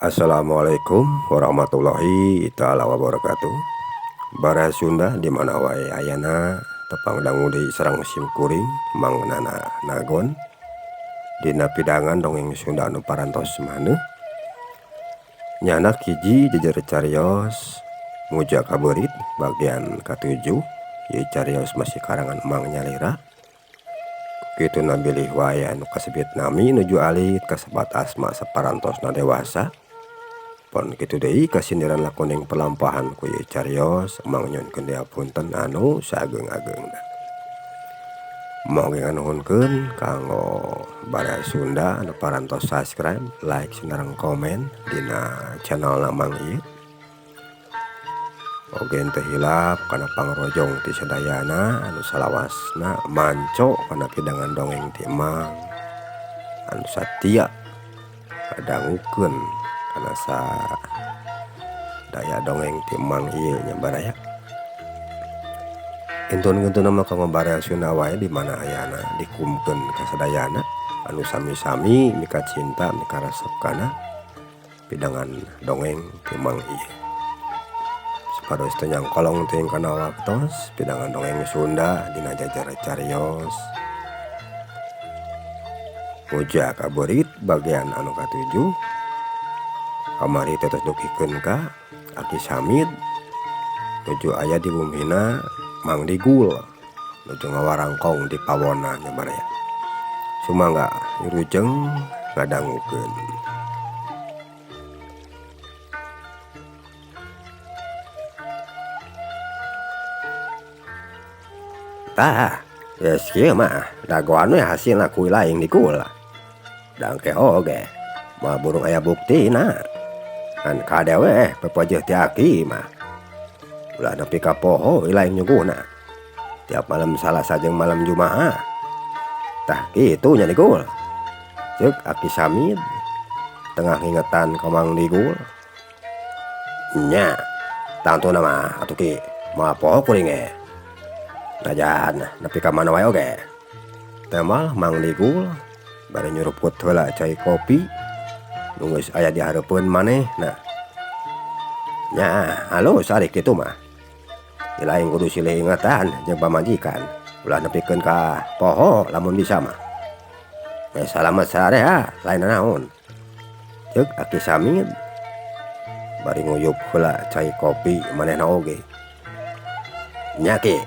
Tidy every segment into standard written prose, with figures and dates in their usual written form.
Assalamualaikum warahmatullahi taala wabarakatuh. Bara Sunda di mana wae ayana tepang dangu di serang simkuring mangnana nagon dina pidangan dongeng Sunda anu parantos maneh nyana hiji jejer carios Muja Kaberit bagian ke-7 ye carios masih karangan Mang Nyalira kitu nabilih wae anu kasebut nami nuju alit kasebat asma saparantosna dewasa. Pon kitu deui kasindiran lakoning pelampahan ku ieu carios mangnyeunkeun deui punten anu sageung-ageungna. Moge nganuhunkeun kanggo Bara Sunda anu parantos subscribe, like, sareng komen dina channelna Mang ieu. Oge teu hilap kana pangrojong ti sadayana anu salawasna manco kana pidangan dongeng ti Mang anu satia kadangukeun kana daya dongeng ti Mang ieu nya baraya. Intun-intun mah kanggo Bara Sunda wae di mana ayana dikumkeun kasadayana anu sami-sami mika cinta mika resep kana pidangan dongeng ti Mang ieu. Sapados teu nyangkolong teuing kana waktos pidangan dongeng Sunda dina jajar carios Muja Kaberit bagian anu ka-7 kamari tetes dukikeun ka Aki Samid nuju aya di bumina Mang Digul nuju ngawarangkong di pawona nya baraya. Sumangga wirujeng ngadangukeun. Tah, geus kieu mah dagoan we hasilna kuy laing dikul. Dangke oge mah burung aya buktina. Kan kadewe pepejeh ti Aki mah ulah nepi ka poho ilaing nyuguna tiap malam Salasa jeung malam Jumaah. Tah kitu nya Digul ceuk Aki Samid tengah ngingetan ka Mang Digul. Nya tantuna mah atuh ki moal poho kuring najan nepi ka mana wae oge. Teh mal Mang Digul bari nyurupkeut heula cai kopi nu geus aya di hareupeun manehna. Nya halus ari kitu mah ilaing kudu silih ingetan jeung pamajikan ulah nepikeun ka poho lamun bisa mah. Salamet saarea lain naon ceuk Aki Samid bari nguyup heula cai kopi manehna oge. Nya ki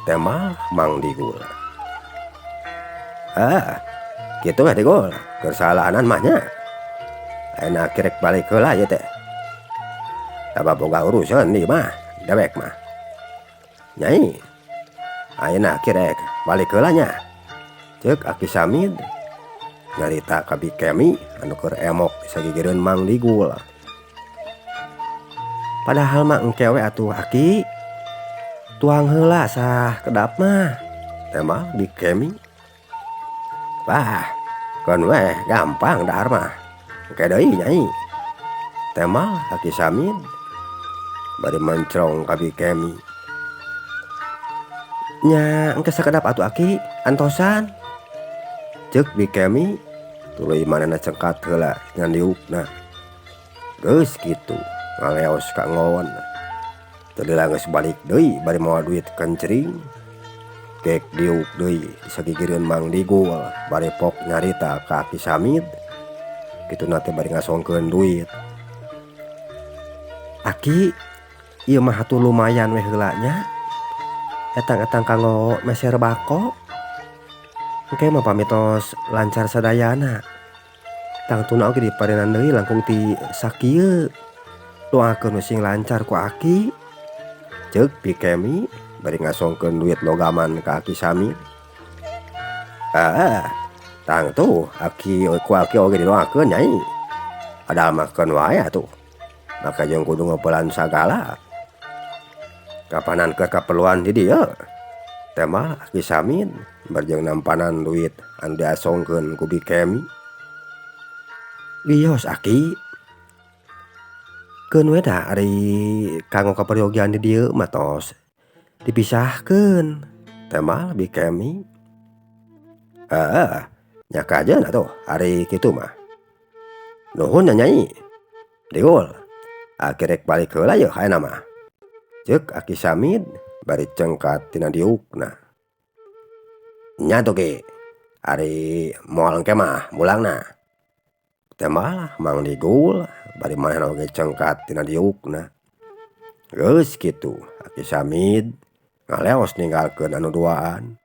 teh mal Mang Digul. Kitu mah Digul kesalahanan mah nya ayeuna kirek balik heula ieu teh. Tabab boga urusan ieu mah dewek mah. Nyai ayeuna kirek balik heula nya ceuk Aki Samid nyarita ka Bikemi anu keur emok sagigireun Mang Digul. Padahal mah engke we atuh Aki tuang heula sah kedap mah. Teh mal Bikemi. Wah, kon we gampang dahar mah. Engke deui Nyai. Teh mal Aki Samid bari mencrong ka Bikemi. Nya engke sakedap atuh Aki antosan. Ceuk Bikemi tuluy manehna cengkat heula ngan diukna. Geus kitu ngaleos ka ngon. Teu deula geus balik deui bari mawa duit kencring. Kek diuk deui sagigireun Mang Digul bari pok nyarita ka Aki Samid. Kituna teh bari ngasongkeun duit. Aki ieu mah atuh lumayan we heula nya. Etang-etang kanggo meser bako. Engke mah pamitos lancar sadayana. Tangtuna oge diparenan deui langkung ti sakieu. Doakeun we sing lancar ku Aki. Ceuk Bikemi bari ngasongkeun duit logaman ka Aki Samid. Tangtu Aki ku Aki oge didoakeun Nyai. Padahal mah keun wae atuh. Maka jeung kudu ngeupelan sagala. Kapanan keur kaperluan di dieu. Teh mal Aki Samid barjeng nampanan duit anu diasongkeun ku Bikemi. Wios Aki. Keun we da ari kanggo kaperyogian di dieu mah tos dipisahkeun. Teh mal Bikemi. Nya kajeun atuh ari kitu mah. Nuhun nya Nyai. Digul, akhirnya balik heula yeuh ayeuna mah. Ceuk Aki Samid bari cengkat tina diukna. Nya tuh Ki, ari moal engke mah mulangna. Teu malah Mang Digul bari manehna oge cengkat tina diukna. Geus kitu Aki Samid ngaleos ninggalkeun anu duaan.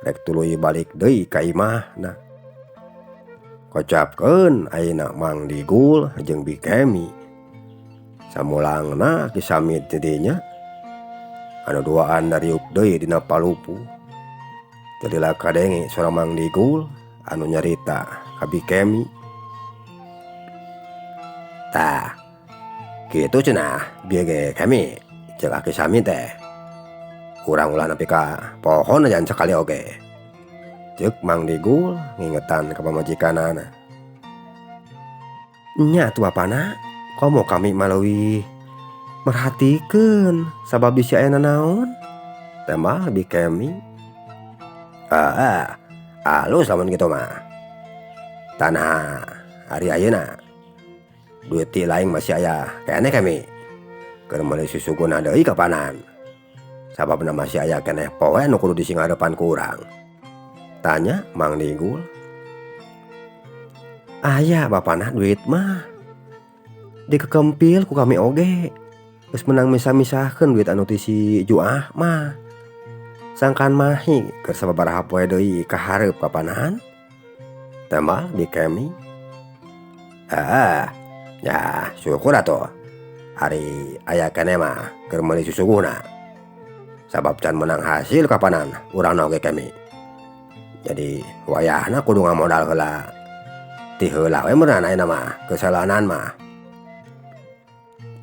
Rek tuluy balik deui ka imahna. Kocapkeun ayeuna Mang Digul jeung Bikemi. Samulangna Aki Samid teh dinya anu duaan dariuk deui dina palupu. Teu lila kadenge suara Mang Digul anu nyarita ka Bikemi. Tah, kitu cenah bieu ge Kemi jeung Aki Samid teh. Urang ulah nepi ka pohon ajan sakali oge. Ceuk Mang Digul ngingetan ka pamajikanana. Nya atuh bapana, komo kami malawi merhatikeun sabab bisi aya naon? Teh mah Bikemi. Alus lamun kitu mah. Tanah hari ayeuna duit ti laing masih aya keneh Kemi. Keur meuli susuguna deui kapanan. Sababna masih aya keneh poe nu kudu disingarepan ku urang. Tanya Mang Digul. Aya bapana duit mah. Dikekempil ku kami oge. Geus menang misah-misahkeun duit anu ti si Juah mah. Sangkan mahi keur sababaraha poe deui kahareup kapanan? Teh mah Bikemi. Ya syukur atuh. Hari aya keneh mah keur meuli susuguhna. Sabab can menang hasil kapanan urangna oge Kemi. Jadi wayahna kudu ngamodal heula. Ti heula we meunang ayeuna mah kesalahanan mah.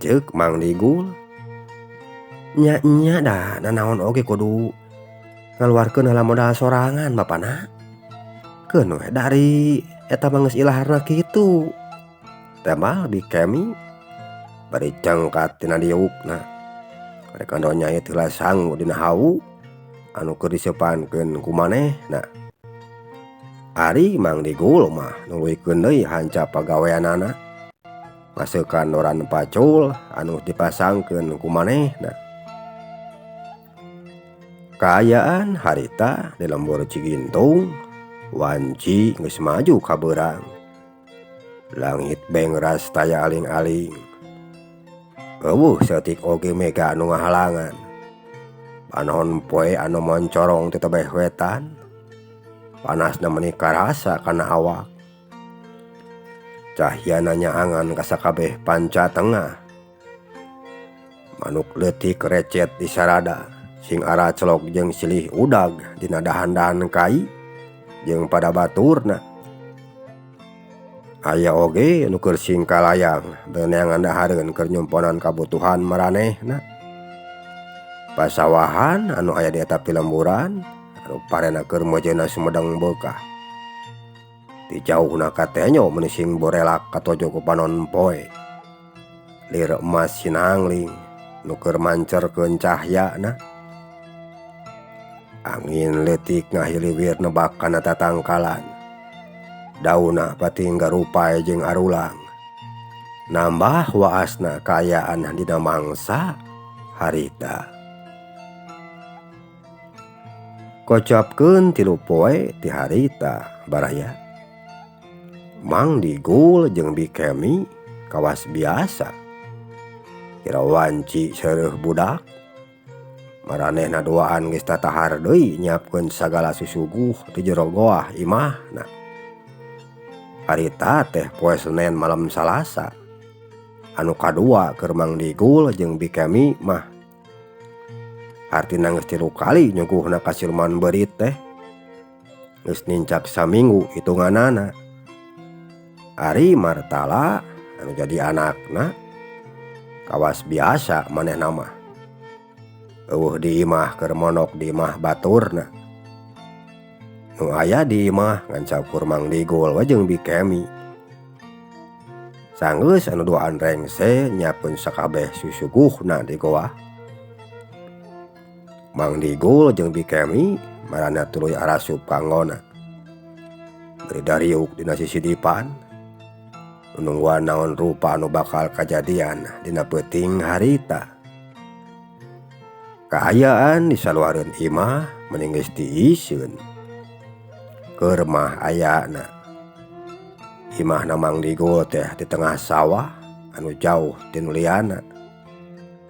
Ceuk Mang Digul. Nya dah nanaon oge kudu ngaluarkeun heula modal sorangan bapana. Keun we dari eta mah geus ilaharna kitu. Teh mah Bikemi bari cengkat tina diukna. Rek ando nyait heula sangu dina hawu anu keur diseupankeun ku manehna. Ari Mang Digul mah nuluykeun deui hancap pagaweanana. Maseukan noran pacul anu dipasangkeun ku manehna. Kaayaan harita di lembur Cigintung wanci geus maju ka beurang. Langit bengras taya aling-aling. Eueuh seutik oge mega anu ngahalangan. Panaon poe anu moncorong ti tebeh wetan. Panasna meuni karasa kana awak. Cahyana nyaangan ka sakabeh panca tengah. Manuk leutik recet di sarada. Sing ara celok jeung silih udag dina dahan-dahan kai jeung pada baturna. Aya oge anu keur singkalayang beunang andahareun keur nyumponan kabutuhan maranehna. Pasawahan anu aya di eta pilemburan anu parena keur mojeuna Sumedang beukah. Ti jauhna katenyo meuni sing borelak katojo ku panon poe. Lir emas sinangling nu keur mancerkeun cahyana. Angin leutik ngahiliwir nebak kana tatangkalan. Dauna pating garupae jeung arulang. Nambah waasna kaayaan dina mangsa harita. Kocapkeun 3 poe ti harita baraya. Mang Digul jeung Bikemi kawas biasa. Kira wanci seureum budak. Maranehna duaan geus tatahar deui nyiapkeun sagala susuguh ti jero goah imahna. Harita teh poe Senen malam Salasa. Anu kadua keur Mang Digul jeung Bikemi mah. Artina geus 3 kali nyuguhna ka Siluman Beurit teh. Geus nincak saminggu hitunganana. Ari Martala anu jadi anakna kawas biasa manehna mah. Eueuh di imah keur monok di imah baturna. Nu aya di imah ngan campur Mang Digul we jeung Bikemi. Sanggeus anu duaan rengse nyiapkeun sakabeh susuguhna di goah. Mang Digul jeung Bikemi marana tuluy arasup kanggona. Beri dariuk dina sisi dipan. nungguan naon rupa anu bakal kajadian dina peuting harita. Kaayaan di saluareun imah mending geus tiisieun. Keur mah ayana imahna Mang Digul teh di tengah sawah anu jauh ti nu liana.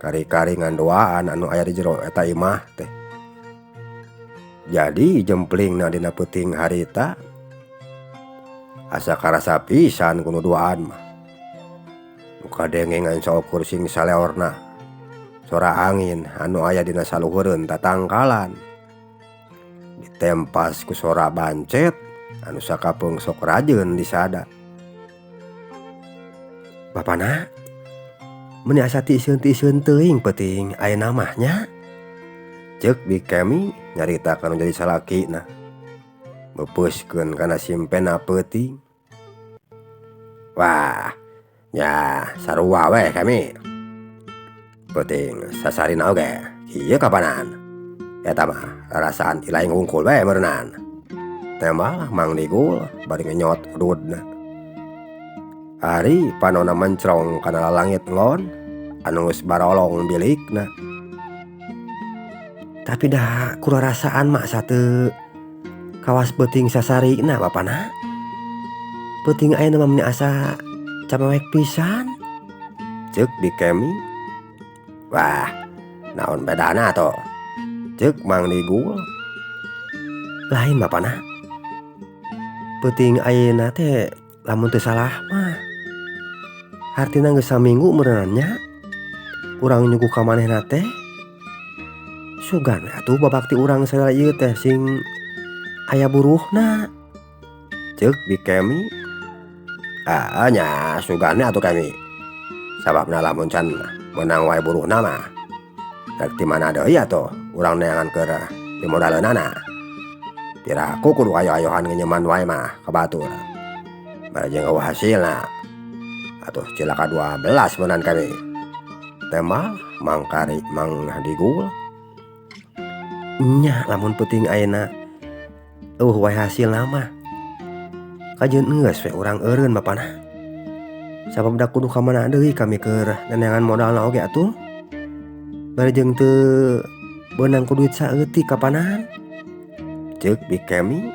Kari-kari ngandoaan anu aya di jero eta imah teh. Jadi jemplingna dina peuting harita asa karasa pisan ku nu duaan mah. Nu kadengengan saukur sing saleorna sora angin anu aya dina saluhureun tatangkalan. Ditempas ku sora bancet anu sakapeung sok rajeun disada. Bapana, meni asa tiisieun teuing peuting ayeuna mah nya. Ceuk Bi Kemi nyaritakeun jadi salakina. Meupeusekeun kana simpena peuting. Wah, nya sarua we kami. Peuting sasarina oge, ieu kapanan? Eta mah rarasaan ilaing hungkul we meureunan. Tembal Mang Digul bari ngenyot ududna. Ari panonna mencrong kana lalangit ngon anu geus barolong bilikna. Tapi dah kurarasaan mak satu kawas peuting sasarina bapana. Peuting ayeuna mah meni asa camewek pisan. Ceuk Bi Kemi. Wah, naon bedana to? Ceuk Mang Digul. Lain bapana. Peuting ayeuna teh lamun teu salah mah hartina geus saminggu meureunan nya. Urang nyuguh ka manehna teh sugan atuh babakti urang sadaya ieu teh sing aya buruhna. Ceuk Bi Kemi. Nya sugan atuh kami. Sababna lamun can menang wae buruhna mah rek ti mana deui atuh urang neangan keur dimodaleunana. Piraku kudu ayo-ayohan ngenyeman wae mah ka batur. Bari jeung eueuh hasilna. Atuh cilaka 12 meunan kami. Tembal Mang Digul. Nya lamun peuting ayeuna eueuh wae hasilna mah kajeun geus we urang eureun bapana. Sabab da kudu ka mana deui kami keur neangan modalna oge atuh. Bari jeung teu beunang ku duit saeutik kapanan. Ceuk Bi Kemi.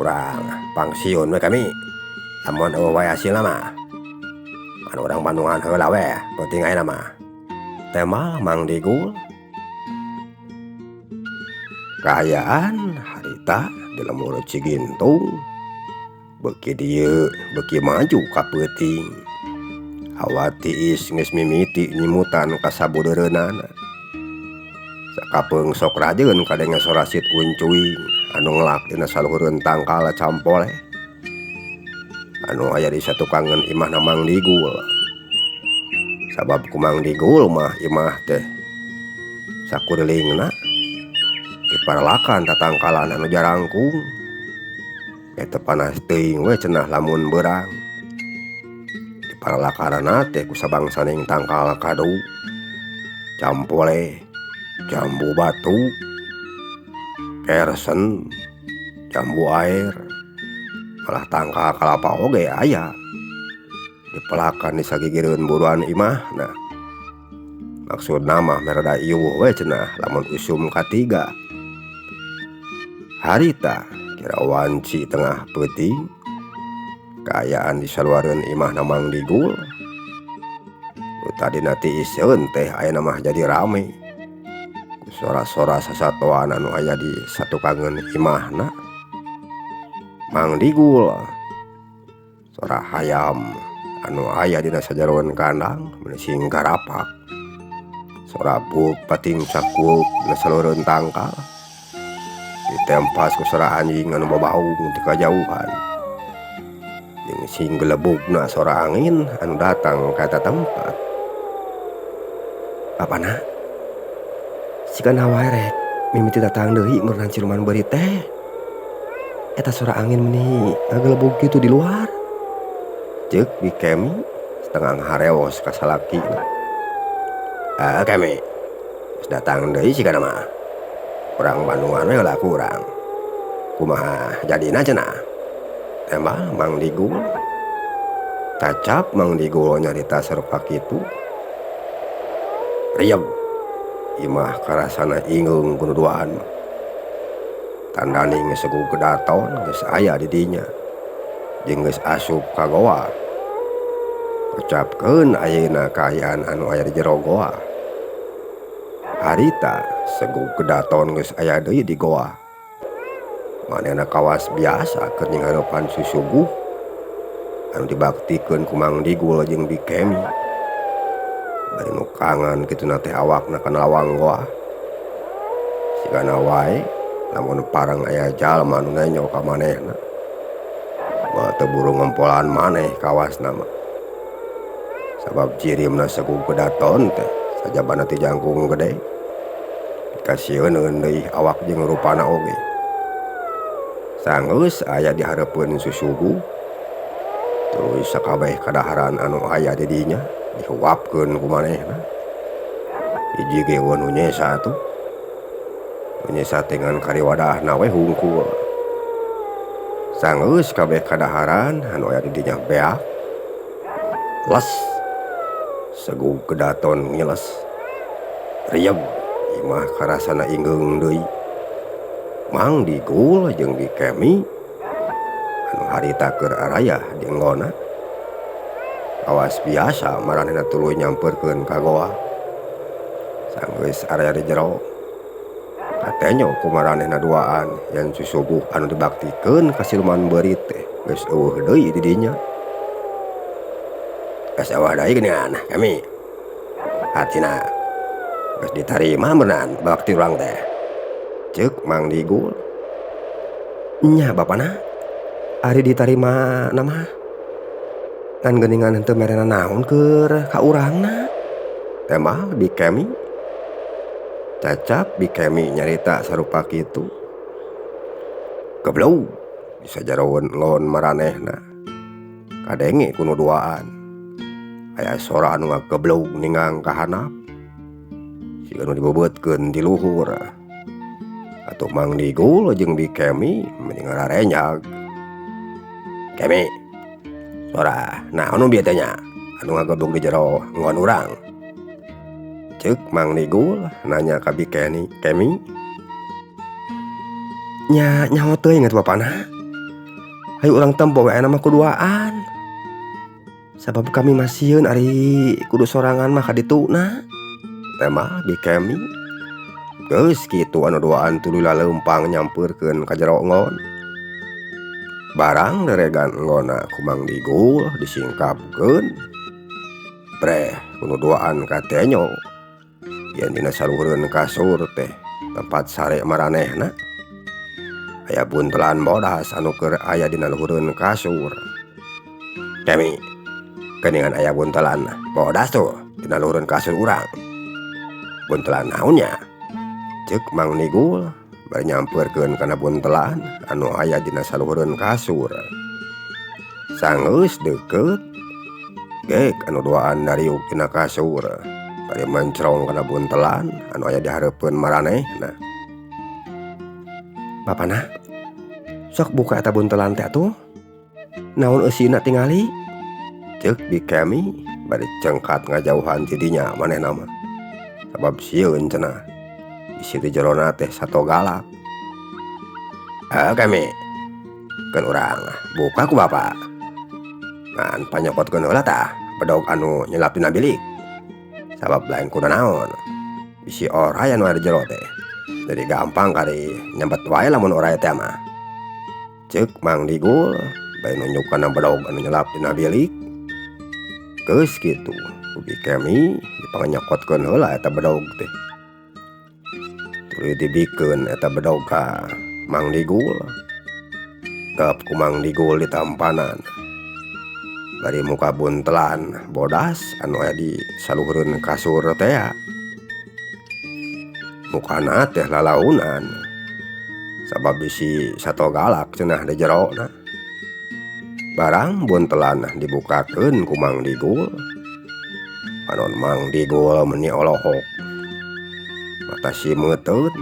Urang pangsiun we kami. Lamun eueuh wae hasilna mah anu urang Bandungan heula we peuting ayeuna mah. Tembal Mang Digul. Kaayaan harita di lemur Cigintung beuki dieu beuki maju ka peuting. Hawa tiis geus mimiti nyimutan ka sabudeureunana. Sakapeung sok rajeun kadenge sora sit uncuing anu ngelak dina saluhureun tangkal campole anu aya di satukangeun imahna Mang Digul. Sabab ku Mang Digul mah imah teh sakurilingna diparalakan tatangkalan anu jarangkung. Eta panas teuing we cenah lamun beurang. Diparalakanna teh ku sabangsaning tangkal kadu, campole, jambu batu, kersen, jambu air, malah tangkal kalapa oge aya. Dipelakan di sagigireun buruan imahna. Maksudna mah mereda ieuh we cenah lamun usum katiga. Harita kira wanci tengah peuting. Kaayaan di saluareun imahna Mang Digul. Tadina tiisieun teh ayeuna mah jadi rame. Ku sora-sora sasatoan anu aya di satukangeun imahna Mang Digul. Sora hayam anu aya dina sajeroan kandang menising garapak. Sora buk pating cakuk dina salureun tangkal. Ditempas ku sora anjing anu babaung ti kajauhan. Jeung sing gelebugna sora angin anu datang ka eta tempat. Apana? Sikana wae rek mimiti datang deui meureunan ciluman beuri teh. Eta sora angin meni ngagelebug kitu di luar. Ceuk Bi Kemi setengah ngahareos ka salakina. Kemi geus datang deui sikana mah. Urang Bandungan we heula ku urang. Kumaha jadina cenah? Emang Mang Digul cacap Mang Digul nyarita sarupa kitu. Rieg imah karasana ingeung kunuduaan tandani geus segug kedaton geus aya di dinya jeung geus asup ka goa. Ucapkeun ayeuna kaayaan anu aya di jero goa. Harita segug kedaton geus aya deui di goa. Manehna kawas biasa keur nyinghareupan susuguh anu dibaktikeun ku Mang Digul jeung Bikemi. Bari nu kangen kituna teh awakna kana lawang goa. Sigana wae lamun parang aya jalma nu nenyo ka manehna, mah teu buru ngempolan maneh kawasna mah. Sabab cirimna segug kedaton teh sajabana ti jangkung gede. Dikasieun deui awak jeung rupana oge. Sanggeus aya di hareupeun susuguh, terus sakabeh kadaharan anu aya di dinya dihuapkeun ku manehna. Hiji ge nu nyesa tuh. Nu nyesa dengan kariwadahna we hungkul. Sanggeus kabeh kadaharan anu aya di dinya beak. Les segug kedaton ngiles. Rieg imah karasana ingeung deui. Mang Digul jeung Bikemi anu harita keur araya di enggona. Awas biasa maranehna tuluy nyamperkeun ka goa. Sanggeus araya di jero katenyo ku maranehna duaan yen susuguh anu dibaktikeun ka siluman beurit teh geus eueuh deui di dinya. Geus eueuh deui geuningan kami. Hatina geus ditarima beunang bakti urang teh. Ceuk Mang Digul. Nya bapana ari ditarima nama ngan geuningan henteu merena naon keur ka urangna. Temah Bikemi. Cacap Bikemi nyarita sarupa kitu. Geblou bisa jaroeun ngon maranehna. Kadenge ku nuduaan. Aya sora anu ngageblou ningang ka handap. Siga nu dibebeutkeun di luhur. Atuh Mang Digul jeung Bikemi mending ngararenyag. Kemi, sora naon nu bieu teh nya anu ngageblug di jero ngon urang? Ceuk Mang Digul nanya ka Bikemi. Nya nyaho teuing atuh bapana. Hayu urang tempo we mah kuduaan. Sabab kami masieun ari kudu sorangan mah ka dituna. Temah Bikemi. Geus kitu anu duaan tuluy laleumpang nyamperkeun ka jero ngon. Barang deregan nggona ku Mang Digul disingkapkeun. Breh ku nuduaan katenyo yen dina saluhureun kasur teh tempat sare maranehna aya buntelan bodas anu keur aya dina luhureun kasur. Kemi, geuningan aya buntelan bodas tuh dina luhureun kasur urang. Buntelan naon nya? Ceuk Mang Digul bari nyamperkeun kana buntelan anu aya dina saluhureun kasur. Sanggeus deukeut gek anu duaan dariuk dina kasur bari mencrong kana buntelan anu aya di hareupeun maranehna. Bapana, sok buka eta buntelan teh atuh. Naon eusina tingali? Ceuk Bikemi bari cengkat ngajauhan ti dinya manehna mah. Sabab sieun cenah. Isi di jerona teh sato galak. Kami kan urang buka ku bapak. Ngan panyokotkeun heula tah bedog anu nyelap dina bilik. Sabab lain kudu naon. Bisi oray anu aya di jero teh. Jadi gampang kali nyempet wae lamun oray teh mah. Ceuk Mang Digul bae nunjuk kana bedog anu nyelap dina bilik. Geus kitu ku Bikemi dipanganyokotkeun heula eta bedog teh. Tuluy dibikeun eta bedog ka Mang Digul. Tep ku Mang Digul ditampanan. Bari muka buntelan bodas anu aya di saluhureun kasur teh. Mukana teh lalaunan. Sabab bisi sato galak cenah di jerona. Barang buntelan dibukakeun ku Mang Digul. Panon Mang Digul meuni olohok. Mata simeuteun.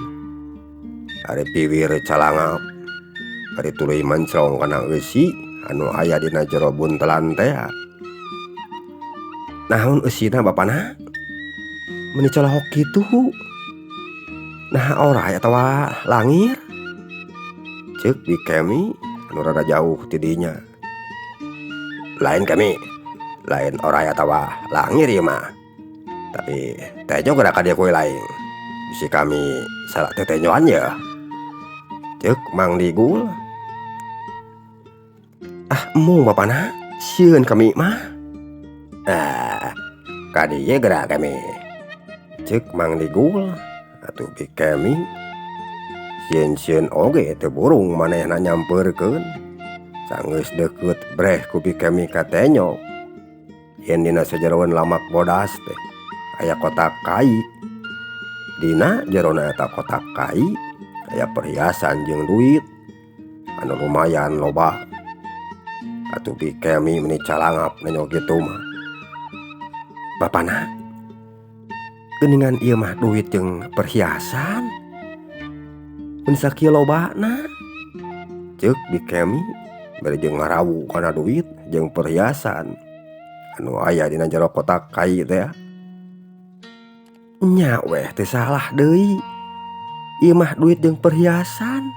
Ari piwir calangap. Ari tuluy mencrong kana eusi anu aya dina jero buntelan teh. Naon eusina bapana? Meni colok kitu. Nah ora atawa langir? Ceuk Bikemi anu rada jauh ti dinya. Lain kami, lain ora atawa langir ieu mah. Tapi tejo geura ka dieu kue lain. Bisi kami salah tetenyoan ya. Ceuk Mang Digul. Ah emu bapana, sieun kami mah. Ka dieu geura kami. Ceuk Mang Digul atuh Bikemi. Sieun-sieun oge teu burung manehna nyampeurkeun. Sanggeus deukeut breh ku Bikemi ka tenyo. Yen dina sajeroeun lamak bodas teh aya kotak kai. Dina jerona eta kotak kai aya perhiasan jeung duit anu lumayan loba. Atuh Bikemi meni calangap nenyo kitu mah. Bapana, geuningan ieu mah duit jeung perhiasan? Mun sakieu lobana? Ceuk Bikemi bari jeung ngarawu kana duit jeung perhiasan anu aya dina jero kotak kai teh. Nya weh teu salah deui. Ieu mah duit jeung perhiasan.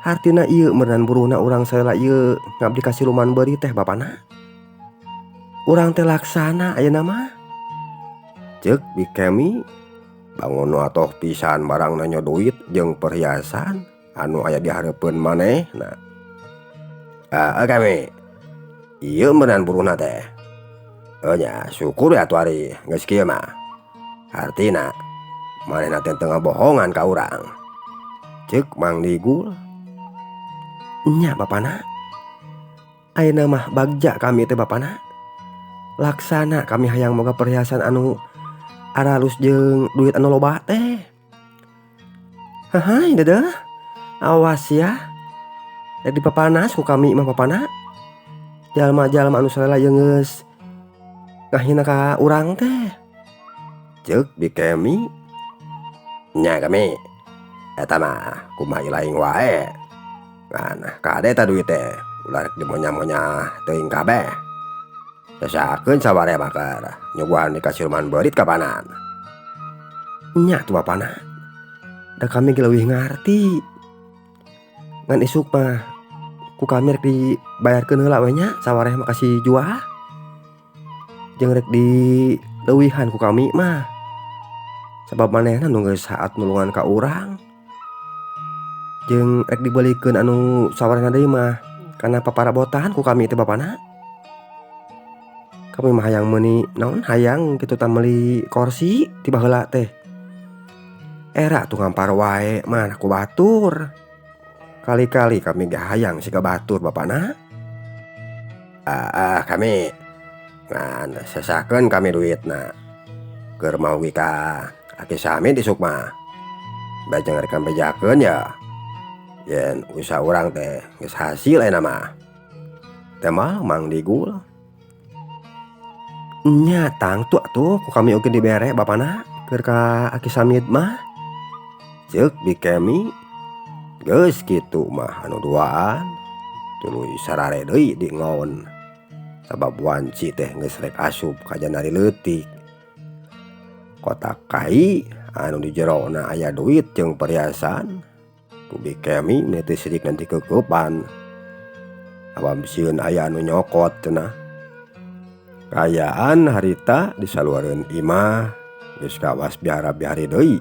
Hartina ieu meureun buruhna urang salela ieu ngabdi ka siluman beuri teh bapana. Urang teh laksana ayeuna mah. Ceuk Bikemi bangun atoh pisan barang nanyo duit jeung perhiasan anu aya di hareupeun manehna. Kami ieu meureun buruhna teh. Nya syukur ya atuh ari geus kieu mah. Artina manehna teh teu ngabohongan ka urang. Ceuk Mang Digul. Nya bapana. Ayeuna mah bagja kami teh bapana. Laksana kami hayang moga perhiasan anu aralus jeung duit anu loba teh. Hahai dadah. Awas ya. Rek dipapanas ku kami mah bapana. Jalma-jalma anu salela yang geus ngahina ka urang teh. Ceuk Bikemi. Nya kami eta mah kumaha laing wae. Ngan kade ta duit teh ulah rek dimonya-monya teuing kabeh. Sasakeun sabare mah keur nyuguhan di ka siluman beurit kapanan. Nya tuh bapana. Da kami ge leuwih ngarti. Ngan isuk mah ku kami rek dibayarkeun heula we nya sawareh mah kasih jual. Jeung rek dileuwihan ku kami mah. Sabab manehna nu geus saat nulungan ka urang. Jeung rek dibeulikeun anu sawarehna deui mah kana paparabotan ku kami teh bapana. Kami mah hayang meuni naon hayang kitu tah meuli kursi ti baheula teh. Era tuh ngampar wae mah ku batur. Kali-kali kami ge hayang siga batur bapana. Kami ngan sesakeun kami duitna. Keur maugi ka Aki Samin isuk mah. Bajang rek bejakeun ya. Yen usaha urang teh geus hasil ayeuna mah. Teh mah Mang Digul. Nya tang tuh ku kami oge dibere bapana keur ka Aki Samid mah. Ceuk Bikemi. Geus kitu mah anu duaan tuluy sarare deui di ngaon. Sabab wanci teh geus rek asup ka janari leutik. Kotak kai anu di jerona aya duit jeung perhiasan. Ku Bikemi teh sidik nanti keukepan. Abam sieun aya anu nyokot cenah. Kayaan harita disaluareun imah geus kawas bihara-bihari deui.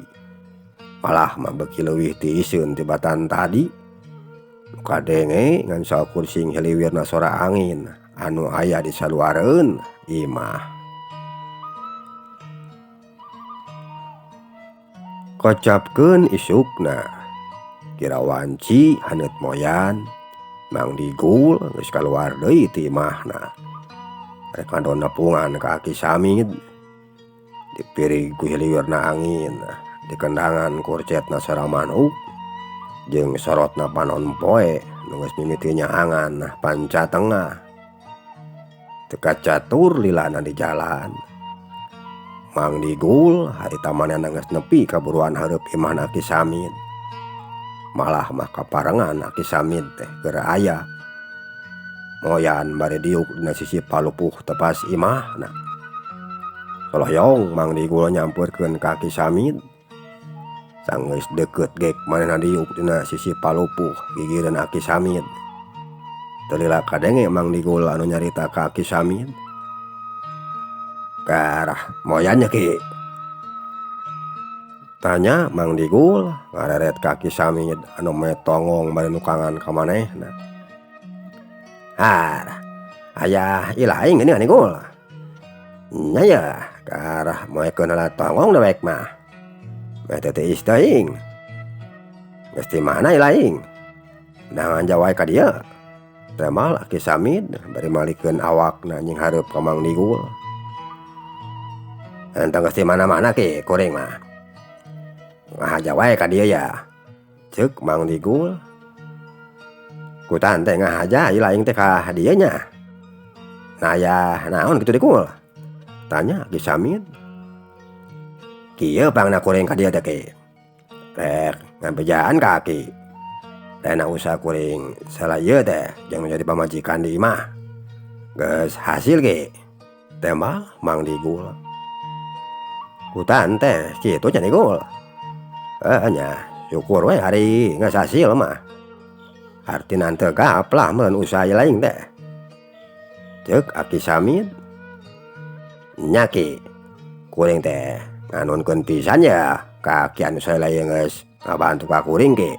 Malah mah beuki leuwih ti iseun tibatan tadi. Nu kadenge ngan saukur sing heliwirna sora angin anu aya disaluareun imah. Kocapkeun isukna. Kira wanci haneut moyan. Mang Digul geus kaluar deui ti imahna. Rek ngandon nepungan ka Aki Samid. Dipirig ku hiliwirna angin. Dikendangan kurcetna sareng manuk. Jeung sorotna panon poe nu geus mimiti nyaangan panca tengah. Teu catur lilana di jalan. Mang Digul harita manehna geus nepi ka buruan hareup imahna Aki Samid. Malah mah kaparengan Aki Samid teh keur aya moyan bari diuk dina sisi palupuh tepas imah. Nah, soloyong Mang Digul nyampurkeun kaki samit. Sanggeus deukeut gek manehna diuk dina sisi palupuh gigireun Aki Samit. Teu lila kadenge Mang Digul anu nyarita ka Aki Samit. "Karah moyannya Ki?" tanya Mang Digul ngareret Aki Samit anu metongong bari nukangan ka manehna. "Harah aya ilaing geuning Digul." "Nya ya, karah moekeun heula tongong dewek mah. Meh teu tiis teuing. Geus ti mana ilaing? Dangan jawai ka dieu." Temal Aki Samit bari malikeun awakna nying hareup ka Mang Digul. "Henteu geus ti mana-mana Ki kuring mah. Ngahaja wae ka dieu ya," ceuk Mang Digul. "Kutaan teh ngahaja ilaing teh ka dieu nya. Nah aya naon kitu Digul?" tanya Aki Samit. "Kieu pangna kuring ka dieu teh Ki. Rek ngabejaan ka Aki. Dana usah kuring salaieu teh jeung jadi pamajikan di imah. Geus hasil Ki," temal Mang Digul. "Kutaan teh kitu nya Digul. Nya syukur we hari geus hasil mah. Artina teu gaplah mun usaha lain teh," ceuk Aki Samit. "Nya Ki, kuring teh nganunkeun pisan ya ka Ki anu salaya geus ngabantu ka kuring Ki.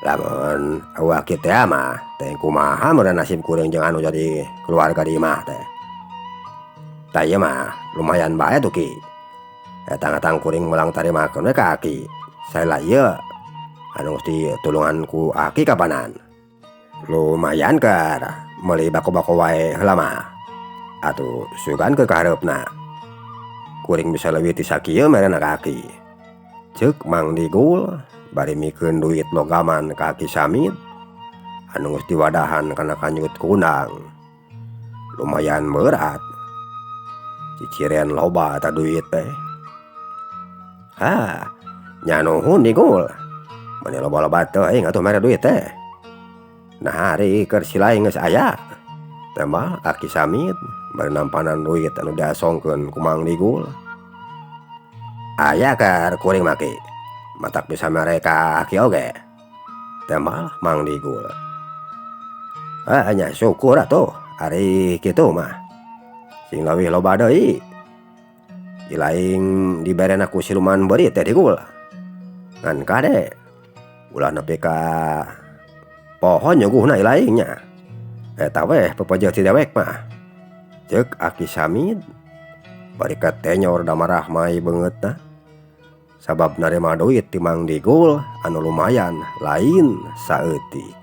Lamun eueuh kitu teh mah teh kumaha mun nasib kuring jeung anu jadi keluarga di imah teh. Tah ieu mah lumayan bae tuh Ki. Datang-datang kuring mulang tarimakeun we ka Aki. Salaieu anu geus ditulungan ku Aki kapanan. Lumayan keur meuli bako-bako wae heula mah. Atuh sugan ke kahareupna. Kuring bisa leuwih ti sakieu merena ka Aki," ceuk Mang Digul bari mikeun duit logaman ka Aki Samit anu geus diwadahan kana kanyut kunang. Lumayan berat. Ciciren loba ta duit teh. "Nya nuhun Digul. Mun loba-loba teuing atuh mere duit teh. Nah hari keur silaing geus aya," temal Aki Samit bari nampanan duit anu diasongkeun ku Mang Digul. "Aya keur kuring mah Ki. Matak bisa mere ka Aki oge," temal Mang Digul. "Nya syukur atuh ari kitu mah. Sing leuwih loba deui ilaing diberena ku siluman beurit teh Digul. Ngan kade ulah nepi ka pohon nyuguhna ilaingnya. Eta weh pepejeuh ti dewek mah," ceuk Aki Samit bari katenyor damarah mai beungeutna. Sabab narima duit ti Mang Digul anu lumayan lain saeutik.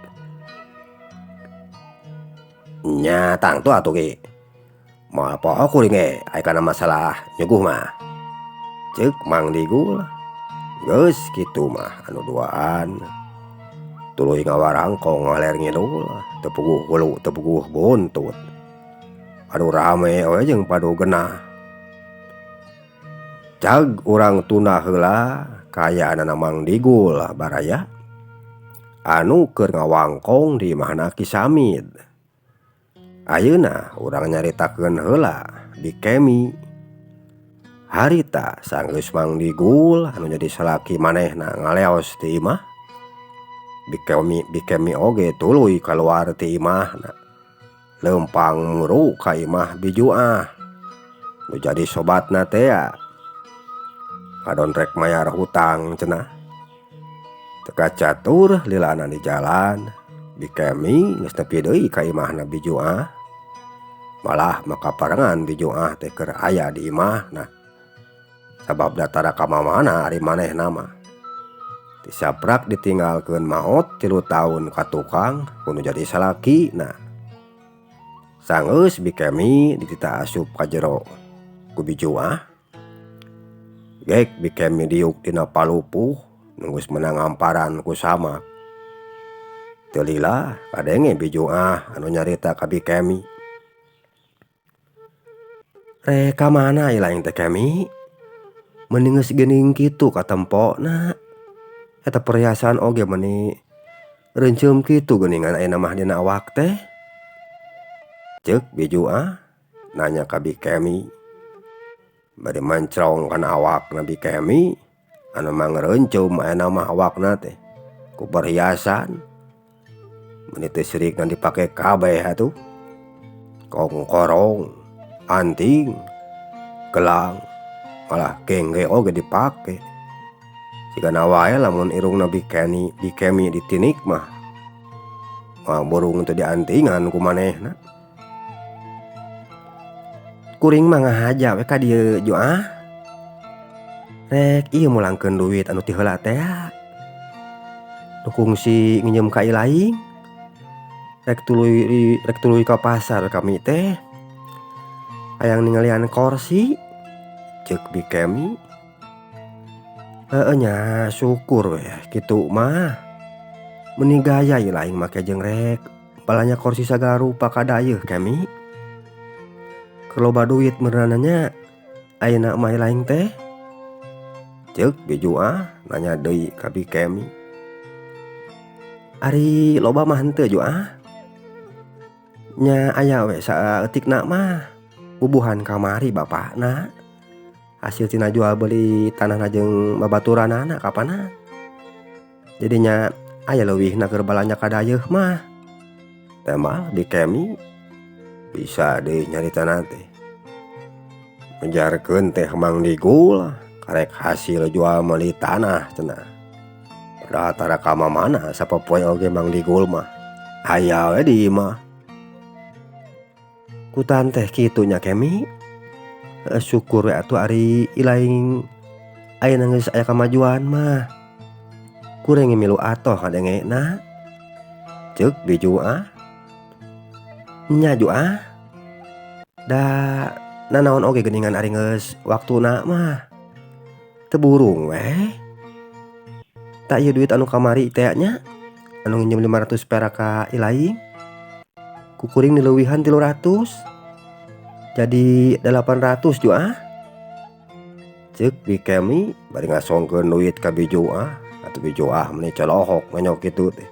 "Nya tangtu atuh Ki. Moal poho kuring ge aya kana masalah nyuguh mah," ceuk Mang Digul. "Geus kitu mah anu duaan. Tuluy ngawarangkong ngaler ngidul, teu puguh hulu teu puguh buntut. Adu rame we jeung padu genah. Cag urang tunda heula kayaanana Mang Digul baraya anu keur ngawangkong di imahna Aki Samit. Ayeuna urang nyaritakeun heula di kemi. Harita sanggeus Mang Digul anu jadi salaki manehna ngaleos ti imah. Bikemi oge tuluy kaluar ti imahna. Leumpang muru ka imah bijuah. Nu jadi sobatna teh adon rek mayar hutang cenah. Teka catur lilana di jalan. Bikemi geus nepi deui ka imahna bijuah. Malah makaparengan bijuah teh keur aya di imahna. Sabab datara ka mamana ari manehna mah. Tisaprak ditinggalkeun maot 3 taun ka tukang kudu jadi salaki. Nah, sanggeus Bikemi ditita asup ka jero ku bijuah. Gek Bikemi diuk dina palupuh nu geus meunang amparan ku samak. Teu lila kadenge bijuah anu nyarita ka Bikemi. "Rek ka mana ilaing teh Kemi? Mending geus geuning kitu ka tempona. Eta perhiasan oge meuni reunceum kitu geuningan ayeuna mah dina awak teh," Cek biju nanya ka Bikemi. Bari mancrong kana awak na Bikemi anu mangrencum aya nama awakna teh ku perhiasan. Mun teu sirikna dipake kabeh atuh. Kongkorong, anting, gelang, malah gengge oge dipake. Sigana wae lamun irungna Bikemi ditinik mah burung teu diantingan ku manehna. Kuring mah ngahaja we ka dieu ju rek ieu mulangkeun duit anu ti heula teh nu kungsi nginjem ka ilaing. Rek tuluy ka pasar kami teh hayang ningalian korsi, ceuk Bikemi. Heueuh nya syukur we kitu mah. Meuni gaya ilaing make jeung rek balanya korsi sagala rupa kadayeuh Kemi. Keur loba duit meunana nya ayeuna mah ilaing teh. Ceuk biju nanya deui ka Bikemi. Ari loba mah henteu ju nya aya we saeutikna mah bubuhan kamari bapakna. Hasil tina jual beli tanahna jeung babaturanana kapanan. Jadinya aya leuwihna keur balanya kadayeuh mah. Teh mah Bikemi bisa deui nyaritana teh. Menjarkeun teh Mang Digul karek hasil jual meuli tanah cenah. Padahal tara ka mamana sapopoe oge Mang Digul mah aya we di imah. Kutan teh kitu nya Kemi. Syukur we atuh ari ilaing ayeuna geus aya kamajuan mah. Kuring milu atoh ngadengena. Ceuk biju nya ju da nanaon oge geuningan ari geus waktuna mah. Teu burung we. Tak ieu duit anu kamari teh nya anu nginjem 500 perak ka ilaing. Ku kuring nileuwihan 300. Jadi 800 ju Ceuk Bikemi bari ngasongkeun duit ka biju atuh biju meuni colohok nganyok kitu teh.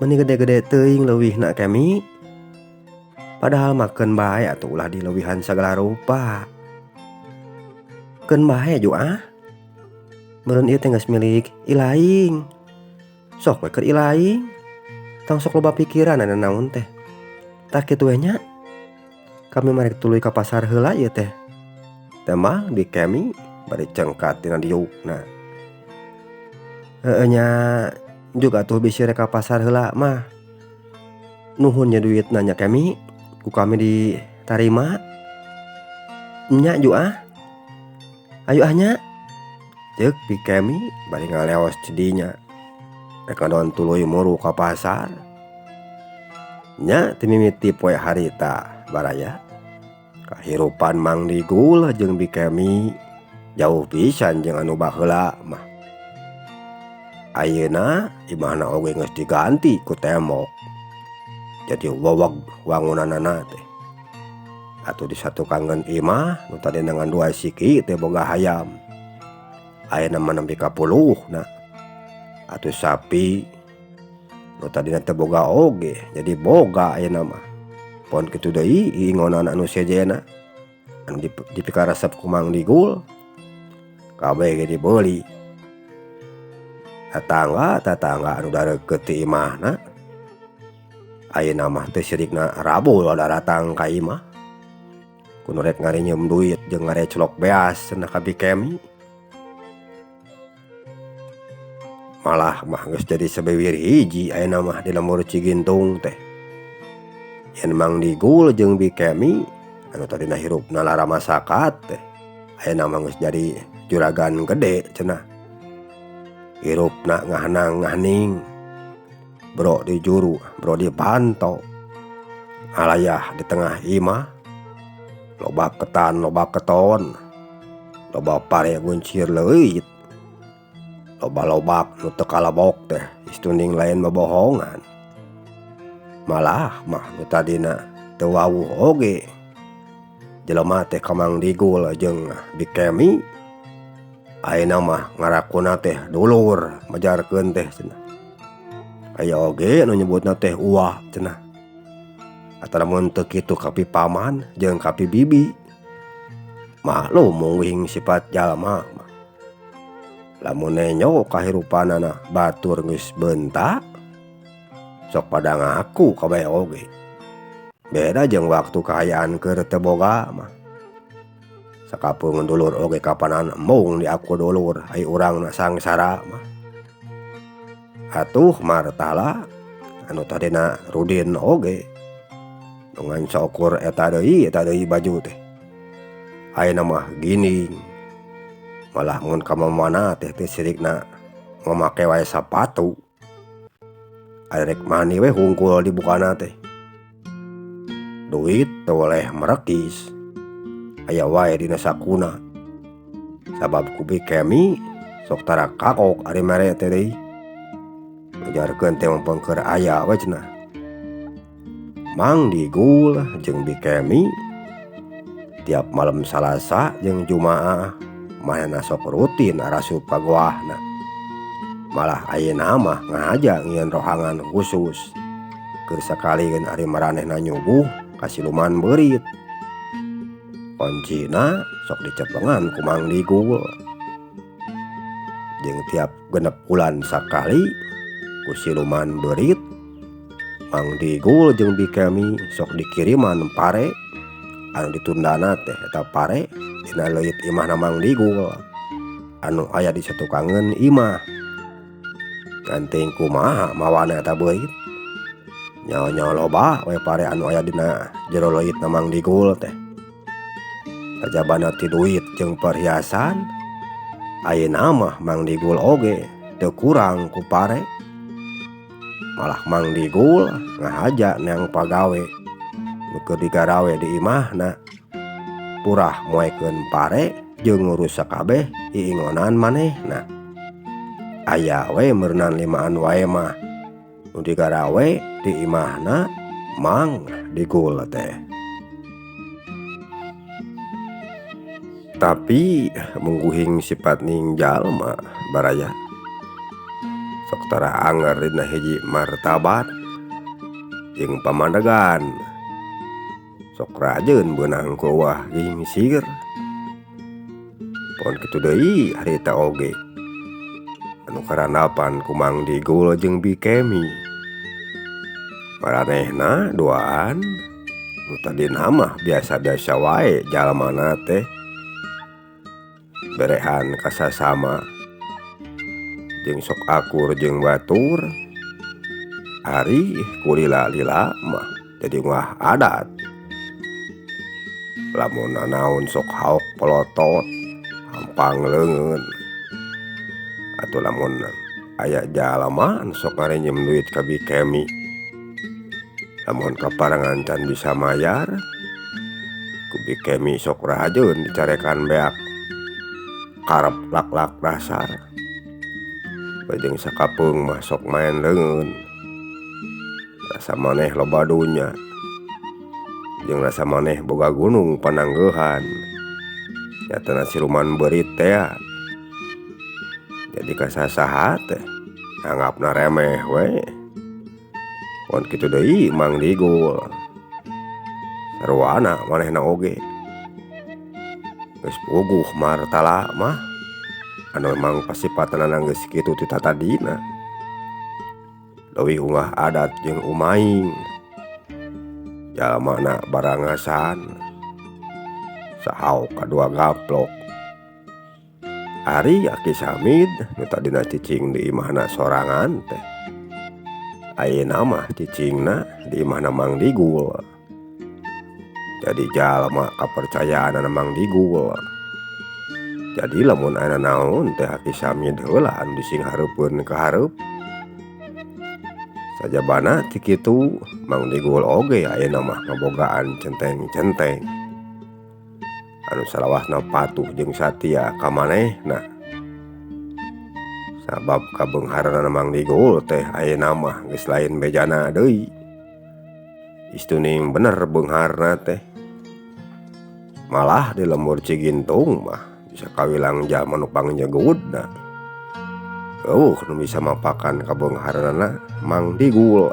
Meuni gede-gede teuing leuwihna Kemi. Padahal mah keun bae atuh ulah dileuwihan sagala rupa. Keun bae ju meureun ieu teh geus milik ilaing. Sok we keur ilaing. Tong sok loba pikiran anu naon teh. Tak kitu we nya. Kami mari tuluy ka pasar heula ieu teh. Teh mah Bikemi bari cengkat tina diukna. Heueuh nya juga atuh bisi rek ka pasar heula mah. Nuhun nya duitna nya Kemi. Ku kami ditarima. Nya ju ayo nya. Ceuk Bikemi bari ngaleos cidinya. Rek ngadon tuluy muru ka pasar. Nya teu mimiti poe harita baraya. Kahirupan Mang Digul jeung Bikemi jauh pisan jeung anu baheula mah. Ayeuna imahna oge geus diganti ku tembok. Jadi weweg wangunanana teh. Atuh disatukankeun imah nu tadi dengan 2 siki teh boga hayam. Ayeuna mah nembe ka 10 na. Atuh sapi nu tadina teu boga oge jadi boga ayeuna mah. Pon kitu deui ingonan anu sejena anu dipikaresep ku Mang Digul kabeh ge dibeuli. Tatangga anu dareukeut ti imahna ayeuna mah teu sirikna rabul datang ka imah. Kudu rek ngarinyeum duit jeung ngareclok beas cenah ka Bikemi. Malah mah geus jadi sabeuwir hiji ayeuna mah di lemur Cigintung teh. Yen Mang Digul jeung Bikemi anu tadina hirupna lara masakat teh ayeuna mah geus jadi juragan gede cenah. Hirupna ngahanang-ngahaning. Bro di juru, bro di panto. Alayah di tengah imah. Loba ketan, loba keton. Loba pare guncir leuit. Loba-loba nu teu kalabok teh istunding lain bobohongan. Malah mah nu tadina teu wawuh oge. Jelema teh ka Mang Digul jeung Bikemi ayeuna mah ngarakuna teh dulur majarkeun teh cenah. Aya oge anu nyebutna teh uwah cenah. atau lamun teu kitu kapi paman jeung kapi bibi. Maklum mungwing sifat jalma mah. Lamun nenyo kahirupanana batur geus beuntak, sok pada ngaku kabeh oge. Beda jeung waktu kahayaan keur teu boga mah. Sakapeung dulur oge kapanan embung diaku dulur ai urangna sangsara mah. Atuh martala anu tadina Rudin oge dengan syukur eta deui baju teh. Ayeuna mah gini, malah mun ka mamana teh sirikna mamake wae sapatu. Arek mani we hungkul di bukana teh. Duit teu oleh merekis. Aya wae dina sakuna. Sabab kubi kemi sok tara kakok ari mere teh deui. Ngajarkeun teh mempengkeur aya we cenah. Mang Digul jeung Bikemi tiap malam Salasa jeung Jumaah manehna sok rutin arasup ka goahna. Malah ayeuna mah ngahaja ngieun rohangan khusus keur sakalieun ari maranehna nyuguh ka siluman beurit. Koncina sok diceplengan ku Mang Digul. Jeung tiap genep bulan sakali ku siluman beurit, Mang Digul jeung Bikemi sok dikiriman pare anu ditundana teh eta pare dina leuit imahna Mang Digul anu aya di satukangeun imah. Ganting kumaha mawana eta beurit, nyaho-nyaho loba we pare anu aya dina jero leuitna Mang Digul teh. Kajabana ti duit jeung perhiasan, ayeuna mah Mang Digul oge teu kurang ku pare. Malah Mang Digul ngahaja neang pagawe nu keur digarawe di imahna, purah moekeun pare jeung ngurus sakabeh iingonan manehna. Aya we meureunan limaan wae mah nu digarawe di imahna Mang Digul teh. Tapi mungguhing sifat ning jalma baraya sok tara anger dina hiji martabat jeung pamandegan. Sok rajeun beunang ku euwah gingsir. Pon kitu deui harita oge anu karandapan ku Mang Digul jeung Bikemi. Maranehna duaan nu tadina mah biasa-biasa wae jalmana teh. Berehan kasasama jeung sok akur jeung batur. Ari kulila-lila mah jadi ngah adat. Lamun nanaon sok haok pelotot, hampang leungeun. Atuh lamun aya jalma sok ngarenjem duit ka Bikemi, lamun kaparangan can bisa mayar, ku Bikemi sok rajeun dicarekan beak karep lak-lak dasar. Bajeng sakapeung mah sok maen leungeun. Rasa maneh loba dunya jeung rasa maneh boga gunung pananggehan. Nyatana siluman beurit teh jadi kasasaha teh anggapna remeh we. Pon kitu deui Mang Digul. Sarwana manehna oge geus puguh martala mah anu memang pasipatanana geus kitu ti tatadina. Leuwih ungah adat jeung umaing. Jalmana barangasan sahaok kadua gaplok. Ari Aki Samid nu tadina cicing di imahna sorangan teh, ayeuna mah cicingna di imahna Mang Digul. Jadi jalma kapercayaanna Mang Digul. Jadi lamun aya naon teh Aki Samid heula anu disinghareupeun ka hareup. Sajabana ti kitu Mang Digul oge ayeuna mah ngabogaan centeng-centeng anu salawasna patuh jeung satia ka manehna. Sabab kabeungharanna Mang Digul teh ayeuna mah geus lain bejana deui. Istuning bener beungharna teh. Malah di lembur Cigintung mah bisa kawilang jalma nu pangnyegeudna. Nu bisa mapakan kabeungharanna Mang Digul.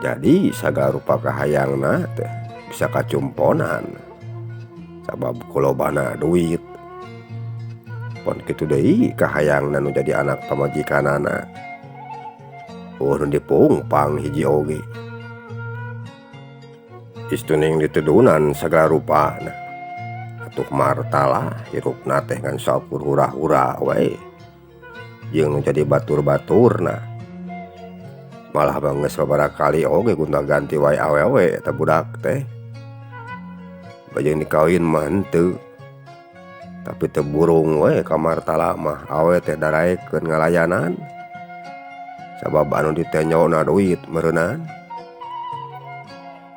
jadi sagala rupa kahayangna teh bisa kacumponan sabab kulobana duit. Pon kitu deui kahayangna nu jadi anak pamajikanana nu dipungpang hiji oge. Istuning ditudunan sagala rupana atuh martala hirupna teh ngan sakur hura-hura wae jeung nu jadi batur-baturna malah geus sabaraha kali oge gonta-ganti wae awewe eta budak teh. Bajang dikawin mah henteu tapi teu burung we ka martala mah awe teh daraekeun ngalayanan sabab anu ditanyona duit meureunan.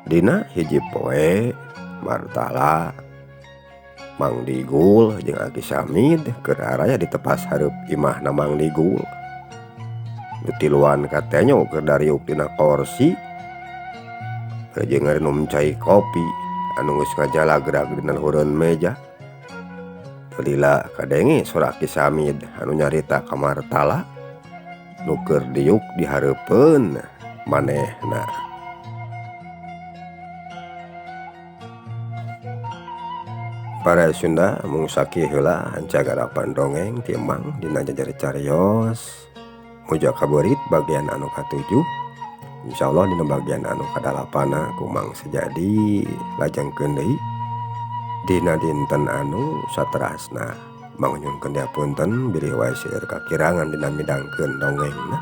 Dina hiji poe martala Mang Digul jeung Aki Samid keur araya ditepas hareup imahna Mang Digul. Nu tiluan katenyo keur dariuk dina kursi jeung ngarenum cai kopi anu geus ngajalagrag dina luhureun meja. Lila kadenge suara Aki Samid anu nyarita ka martala nu keur diuk dihareupeun manehna. Para Sunda mung sakieu heula hancagarapan dongeng ti Emang dina jajar cariyos muja kabeurit bagian anu katujuh. Insyaallah dina bagian anu kadalapana ku Mang Sejadi lajengkeun deui dina dinten anu saterasna. Mang nyuhunkeun diapunten bilih wae seueur kakirangan dina midangkeun dongengna.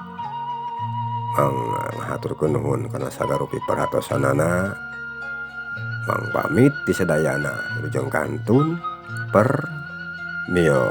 Mang ngahaturkeun nuhun kana sagarupi perhatosanana. Mang pamit ti sadayana wilujeng kantun per mio.